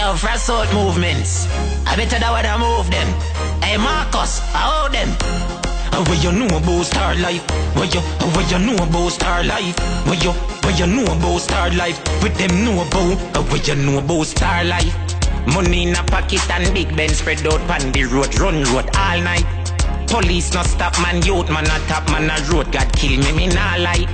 yo, fresh out movements. I better that way to move them. Hey Marcus, how them? What you know about star life? What you know about star life? What you know about star life? With them know about what you know about star life? Money in a pocket and big Ben spread out on the road, run road all night. Police no stop man, youth man a top man a road. God kill me nah lie.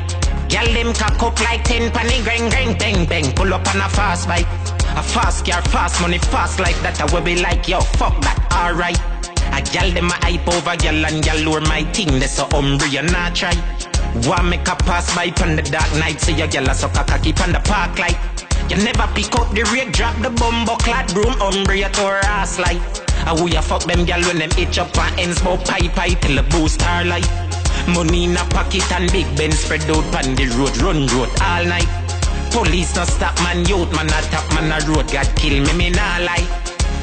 Gyal them cock up like 10 panny, grang grang bang bang. Pull up on a fast bike, a fast car, fast money, fast like that. I will be like yo, fuck that, alright. A gyal them a hype over gyal and gyal lure my thing. That's so you not try. Want make a pass by on the dark night, so your gyal a suck a cocky on the park light. You never pick up the rake, drop the bumbo clad broom, umbrella to her ass like. Who ya fuck them gyal when them itch up and ends bout pie till the boost star light. Money in a pocket and big Ben spread out on the road, run road all night. Police no stop man, youth man a top man a road. God kill me nah lie.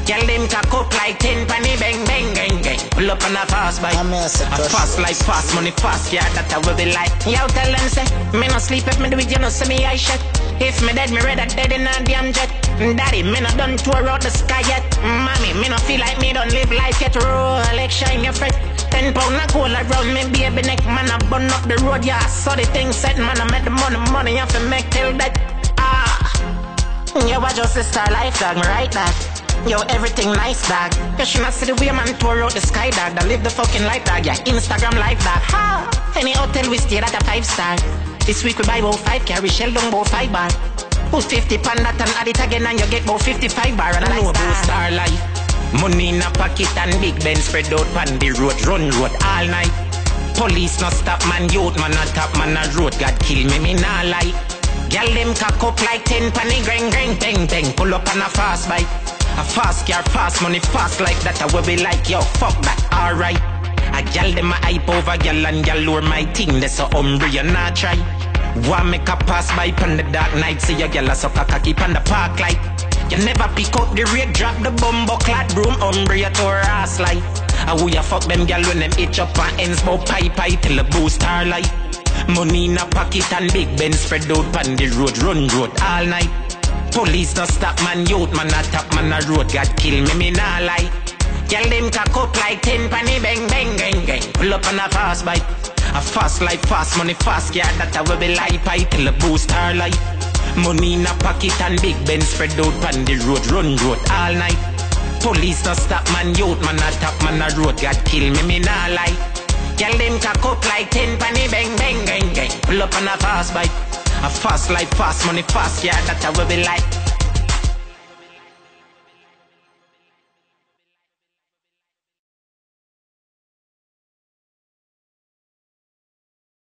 Gyal them cock up like 10 panny, bang bang gang gang. Pull up on a fast bike, a fast life, fast money, fast yeah, that I will be like. Yo tell them say, me no sleep if me do it, you know see me I shut. If me dead, me ready dead in a damn jet. Daddy, me no done tour out the sky yet. Mommy, me no feel like me don't live life yet. Rolex shine your fret. 10 pound a gold around me baby neck. Man I burn up the road, yeah. So the thing set, man I make the money have to make till that. Yo, I just a star life dog, me right dog. Yo, everything nice dog. You should not see the way man tour out the sky dog. I live the fucking life dog, yeah. Instagram life dog. Ha! Any hotel we stay at a 5-star. This week we buy about 5 carry shell down about 5 bar. Put 50 pan that and add it again and you get about 55 bar. And I know about star life. Money in a pocket and big Ben spread out on the road, run road all night. Police no stop man, youth man a top man a road. God kill me nah lie. Gyal them cock up like 10 panny, grang grang bang bang. Pull up on a fast bike, a fast car, fast money, fast like that. I will be like yo, fuck that, alright. A gyal them a hype over gyal and gyal lure my thing. That's so you not try. Want make a pass by on the dark night, see your gyal a suck a cocky on the park light. You never pick up the rake, drop the bumbo clad broom, umbrella to her ass like. Who ya fuck them gyal when them itch up and ends bout pie till the boost star light. Money in a pocket and big Ben spread out on the road, run road all night. Police no stop man, youth man a top man a road. God kill me nah lie. Gyal them cock up like 10 panny, bang bang gang gang. Pull up on a fast bike, a fast life, fast money, fast yeah, that I will be like pie till the boost star light. Money in a pocket and big Ben spread out on the road, run road all night. Police no stop man, youth man a top man a road. God kill me nah lie. Gyal them cock up like 10 panny, bang bang gang gang. Pull up on a fast bike, a fast life, fast money, fast yeah, that I will be like.